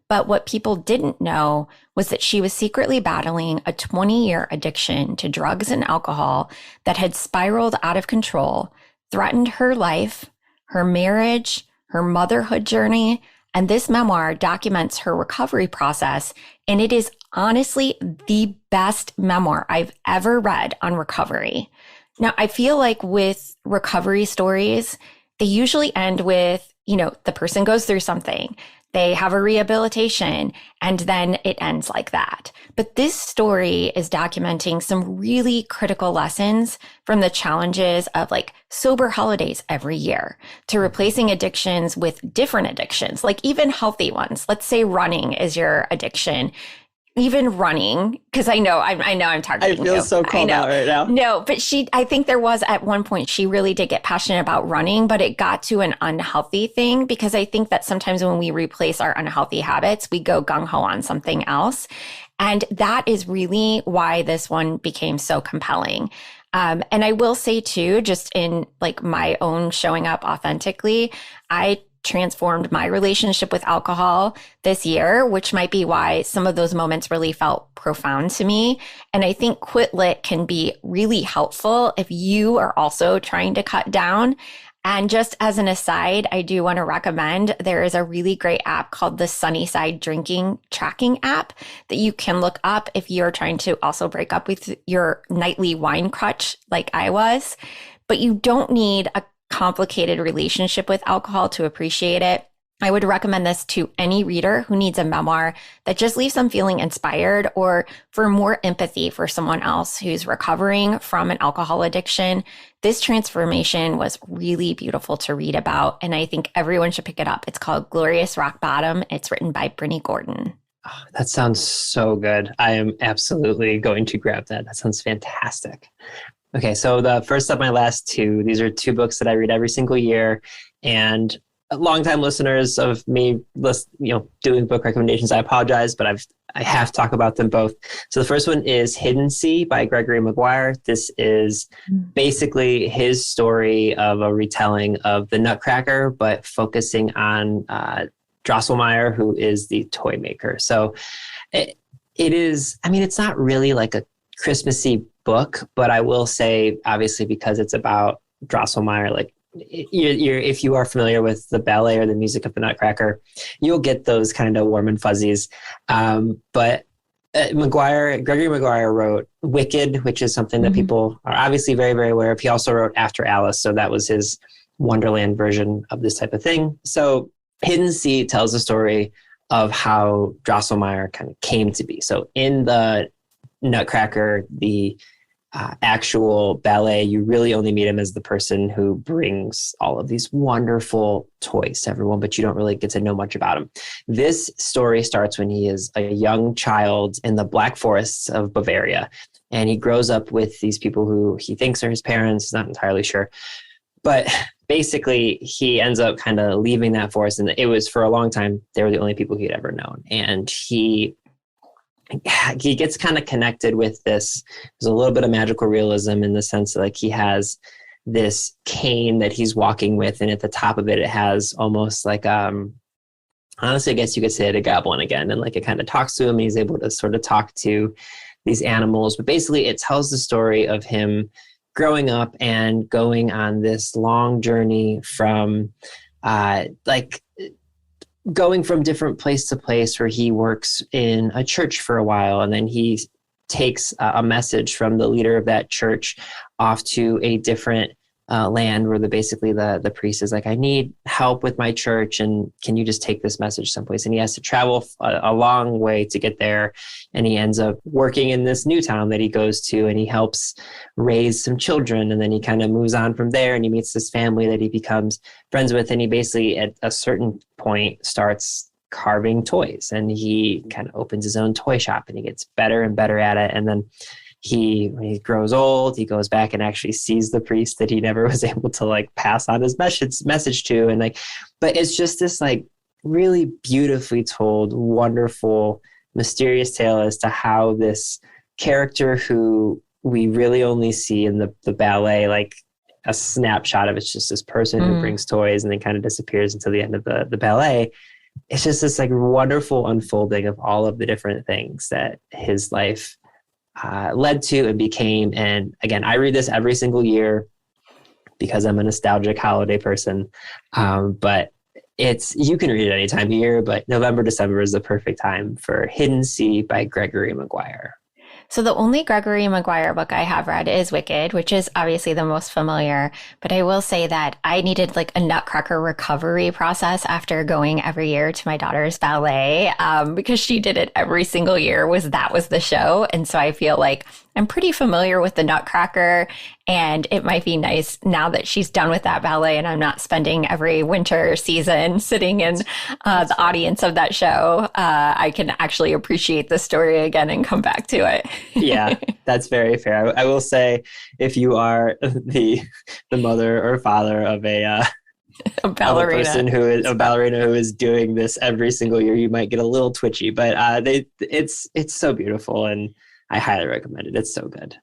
But what people didn't know was that she was secretly battling a 20-year addiction to drugs and alcohol that had spiraled out of control, threatened her life, her marriage, her motherhood journey. And this memoir documents her recovery process. And it is honestly the best memoir I've ever read on recovery. Now, I feel like with recovery stories, they usually end with, the person goes through something, they have a rehabilitation, and then it ends like that. But this story is documenting some really critical lessons from the challenges of like sober holidays every year to replacing addictions with different addictions, like even healthy ones. Let's say running is your addiction. Even running, because I know I'm targeting you. I feel so called out right now. No, but I think there was at one point, she really did get passionate about running, but it got to an unhealthy thing because I think that sometimes when we replace our unhealthy habits, we go gung-ho on something else. And that is really why this one became so compelling. And I will say too, just in like my own showing up authentically, I transformed my relationship with alcohol this year, which might be why some of those moments really felt profound to me. And I think Quit Lit can be really helpful if you are also trying to cut down. And just as an aside, I do want to recommend there is a really great app called the Sunnyside Drinking Tracking app that you can look up if you're trying to also break up with your nightly wine crutch like I was. But you don't need a complicated relationship with alcohol to appreciate it. I would recommend this to any reader who needs a memoir that just leaves them feeling inspired or for more empathy for someone else who's recovering from an alcohol addiction. This transformation was really beautiful to read about, and I think everyone should pick it up. It's called Glorious Rock Bottom. It's written by Brynne Gordon. Oh, that sounds so good. I am absolutely going to grab that. That sounds fantastic. Okay, so the first of my last two, these are two books that I read every single year, and longtime listeners of me, doing book recommendations, I apologize, but I have to talk about them both. So the first one is Hidden Sea by Gregory Maguire. This is basically his story of a retelling of the Nutcracker, but focusing on Drosselmeyer, who is the toy maker. So it is, it's not really like a Christmassy book, but I will say, obviously, because it's about Drosselmeyer, like if you are familiar with the ballet or the music of the Nutcracker, you'll get those kind of warm and fuzzies. But Gregory Maguire wrote Wicked, which is something that people are obviously very, very aware of. He also wrote After Alice, so that was his Wonderland version of this type of thing. So Hidden Sea tells the story of how Drosselmeyer kind of came to be. So in the Nutcracker, the actual ballet, you really only meet him as the person who brings all of these wonderful toys to everyone, but you don't really get to know much about him. This story starts when he is a young child in the Black Forests of Bavaria, and he grows up with these people who he thinks are his parents. He's not entirely sure. But basically, he ends up kind of leaving that forest, and it was for a long time, they were the only people he'd ever known. And he gets kind of connected with this. There's a little bit of magical realism in the sense that like he has this cane that he's walking with, and at the top of it, it has almost like, honestly, I guess you could say it a goblin again. And like it kind of talks to him, and he's able to sort of talk to these animals. But basically it tells the story of him growing up and going on this long journey from going from different place to place, where he works in a church for a while, and then he takes a message from the leader of that church off to a different land, where basically the priest is like, I need help with my church, and can you just take this message someplace? And he has to travel a long way to get there, and he ends up working in this new town that he goes to, and he helps raise some children, and then he kind of moves on from there, and he meets this family that he becomes friends with, and he basically at a certain point starts carving toys, and he kind of opens his own toy shop, and he gets better and better at it. And then when he grows old, he goes back and actually sees the priest that he never was able to like pass on his message to. And like, but it's just this like really beautifully told, wonderful, mysterious tale as to how this character, who we really only see in the ballet, like a snapshot of, it's just this person who brings toys and then kind of disappears until the end of the ballet. It's just this like wonderful unfolding of all of the different things that his life led to and became. And again, I read this every single year because I'm a nostalgic holiday person. But you can read it any time of year, but November, December is the perfect time for Hidden Sea by Gregory Maguire. So the only Gregory Maguire book I have read is Wicked, which is obviously the most familiar. But I will say that I needed like a Nutcracker recovery process after going every year to my daughter's ballet, because she did it every single year. That was the show. And so I feel like I'm pretty familiar with the Nutcracker, and it might be nice now that she's done with that ballet and I'm not spending every winter season sitting in the audience of that show. I can actually appreciate the story again and come back to it. Yeah, that's very fair. I will say, if you are the mother or father of a ballerina who is doing this every single year, you might get a little twitchy, but it's so beautiful, and I highly recommend it. It's so good.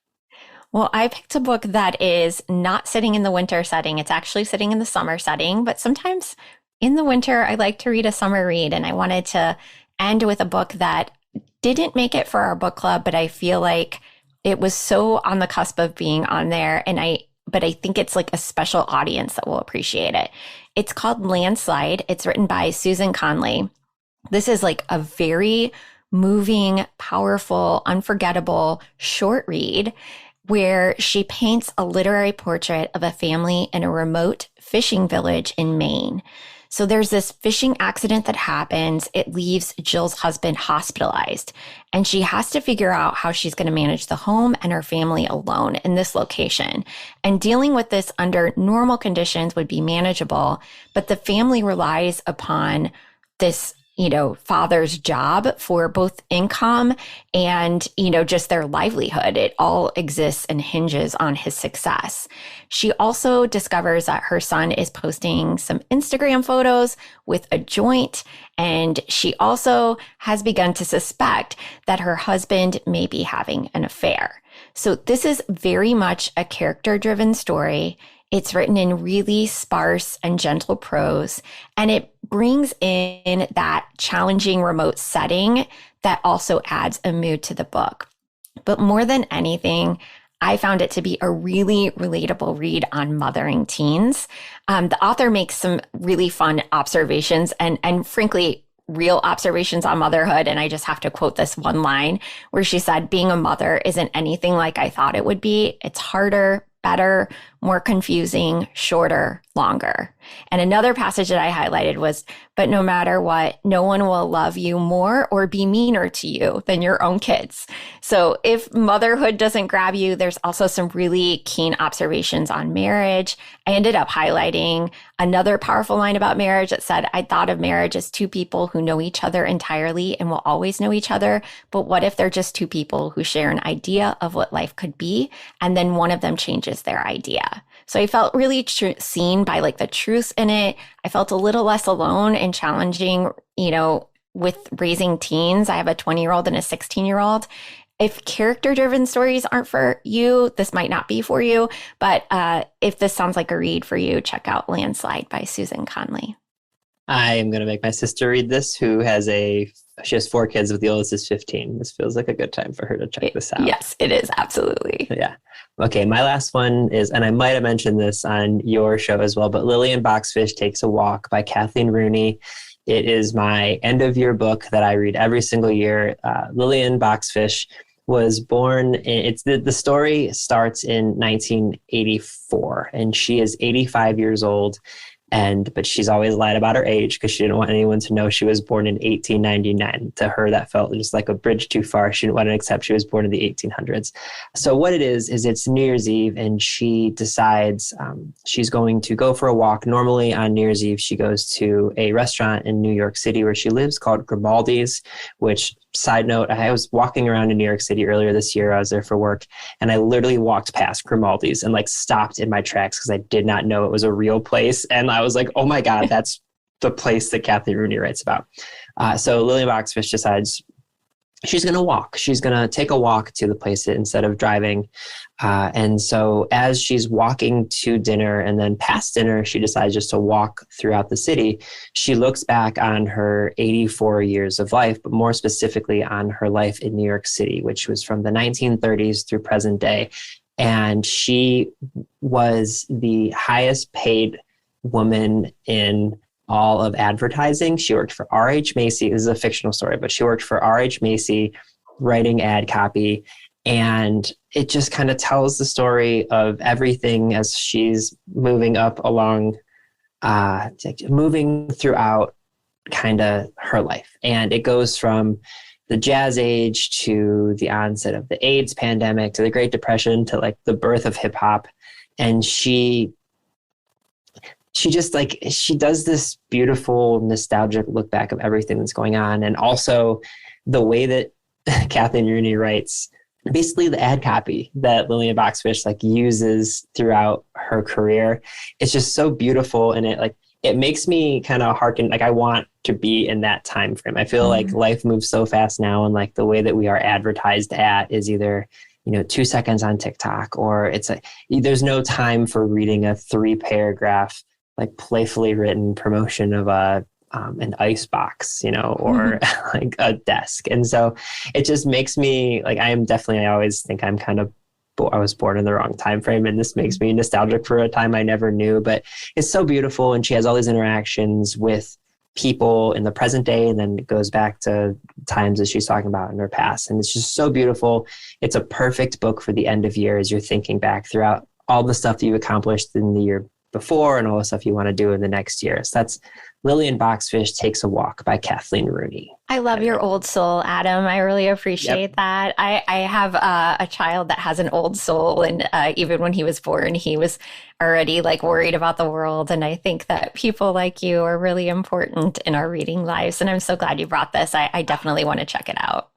Well, I picked a book that is not sitting in the winter setting. It's actually sitting in the summer setting, but sometimes in the winter, I like to read a summer read, and I wanted to end with a book that didn't make it for our book club, but I feel like it was so on the cusp of being on there, but I think it's like a special audience that will appreciate it. It's called Landslide. It's written by Susan Conley. This is like a very moving, powerful, unforgettable short read where she paints a literary portrait of a family in a remote fishing village in Maine. So there's this fishing accident that happens. It leaves Jill's husband hospitalized, and she has to figure out how she's going to manage the home and her family alone in this location. And dealing with this under normal conditions would be manageable, but the family relies upon this father's job for both income and, just their livelihood. It all exists and hinges on his success. She also discovers that her son is posting some Instagram photos with a joint, and she also has begun to suspect that her husband may be having an affair. So this is very much a character-driven story. It's written in really sparse and gentle prose, and it brings in that challenging remote setting that also adds a mood to the book. But more than anything, I found it to be a really relatable read on mothering teens. The author makes some really fun observations and frankly, real observations on motherhood. And I just have to quote this one line where she said, "Being a mother isn't anything like I thought it would be. It's harder, better, more confusing, shorter, longer. And another passage that I highlighted was, but no matter what, no one will love you more or be meaner to you than your own kids. So if motherhood doesn't grab you, there's also some really keen observations on marriage. I ended up highlighting another powerful line about marriage that said, I thought of marriage as two people who know each other entirely and will always know each other. But what if they're just two people who share an idea of what life could be, and then one of them changes their idea? So I felt really seen by like the truth in it. I felt a little less alone and challenging, with raising teens. I have a 20-year-old and a 16-year-old. If character-driven stories aren't for you, this might not be for you. But if this sounds like a read for you, check out Landslide by Susan Conley. I am going to make my sister read this, she has 4 kids, but the oldest is 15. This feels like a good time for her to check this out. Yes, it is. Absolutely. Yeah. Okay. My last one is, and I might have mentioned this on your show as well, but Lily and Boxfish Takes a Walk by Kathleen Rooney. It is my end of year book that I read every single year. Lillian Boxfish was born, the story starts in 1984, and she is 85 years old. But she's always lied about her age because she didn't want anyone to know she was born in 1899. To her, that felt just like a bridge too far. She didn't want to accept she was born in the 1800s. So what it is it's New Year's Eve, and she decides she's going to go for a walk. Normally on New Year's Eve, she goes to a restaurant in New York City where she lives called Grimaldi's, which, side note, I was walking around in New York City earlier this year. I was there for work, and I literally walked past Grimaldi's and stopped in my tracks because I did not know it was a real place. And I was like, oh my God, that's the place that Kathleen Rooney writes about. So Lily Boxfish decides she's going to walk. She's going to take a walk to the place instead of driving. And so as she's walking to dinner and then past dinner, she decides just to walk throughout the city. She looks back on her 84 years of life, but more specifically on her life in New York City, which was from the 1930s through present day. And she was the highest paid woman in all of advertising. She worked for R.H. Macy. This is a fictional story, but she worked for R.H. Macy writing ad copy. And it just kind of tells the story of everything as she's moving up along, moving throughout kind of her life. And it goes from the Jazz Age to the onset of the AIDS pandemic to the Great Depression to the birth of hip hop. And she does this beautiful nostalgic look back of everything that's going on. And also the way that Kathleen Rooney writes, basically the ad copy that Lillian Boxfish uses throughout her career. It's just so beautiful. And it makes me kind of hearken, I want to be in that time frame. I feel like life moves so fast now. And the way that we are advertised at is either 2 seconds on TikTok, or it's there's no time for reading a 3-paragraph playfully written promotion of an ice box, or a desk. And so it just makes me I always think I'm kind of, I was born in the wrong time frame, and this makes me nostalgic for a time I never knew. But it's so beautiful, and she has all these interactions with people in the present day, and then it goes back to times that she's talking about in her past. And it's just so beautiful. It's a perfect book for the end of year as you're thinking back throughout all the stuff that you accomplished in the year before and all the stuff you want to do in the next year. So that's Lillian Boxfish Takes a Walk by Kathleen Rooney. I love your old soul, Adam. I really appreciate that. I have a child that has an old soul. And even when he was born, he was already worried about the world. And I think that people like you are really important in our reading lives. And I'm so glad you brought this. I definitely want to check it out.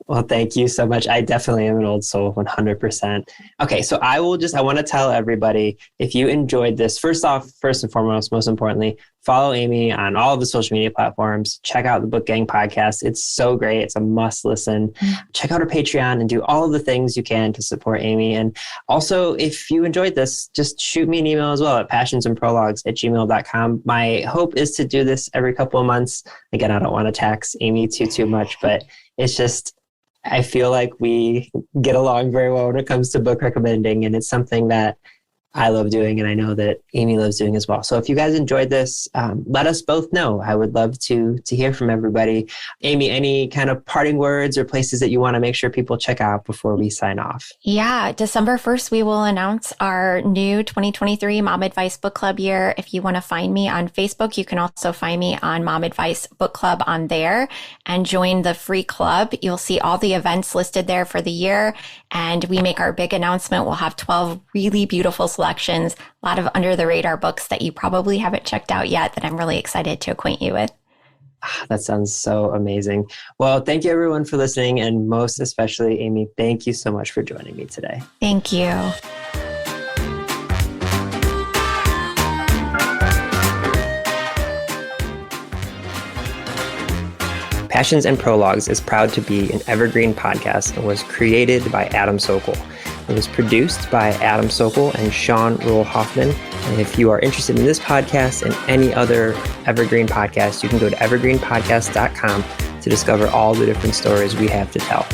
Well, thank you so much. I definitely am an old soul, 100%. Okay, so I want to tell everybody, if you enjoyed this, first and foremost, most importantly, follow Amy on all of the social media platforms. Check out the Book Gang podcast. It's so great. It's a must listen. Check out her Patreon and do all of the things you can to support Amy. And also, if you enjoyed this, just shoot me an email as well at passionsandprologues@gmail.com. My hope is to do this every couple of months. Again, I don't want to tax Amy too much, but it's just, I feel like we get along very well when it comes to book recommending, and it's something that I love doing, and I know that Amy loves doing as well. So if you guys enjoyed this, let us both know. I would love to hear from everybody. Amy, any kind of parting words or places that you want to make sure people check out before we sign off? Yeah, December 1st, we will announce our new 2023 Mom Advice Book Club year. If you want to find me on Facebook, you can also find me on Mom Advice Book Club on there and join the free club. You'll see all the events listed there for the year. And we make our big announcement. We'll have 12 really beautiful selections, a lot of under the radar books that you probably haven't checked out yet that I'm really excited to acquaint you with. That sounds so amazing. Well, thank you everyone for listening. And most especially, Amy, thank you so much for joining me today. Thank you. Passions and Prologues is proud to be an evergreen podcast and was created by Adam Sokol. It was produced by Adam Sokol and Sean Rule Hoffman. And if you are interested in this podcast and any other evergreen podcast, you can go to evergreenpodcast.com to discover all the different stories we have to tell.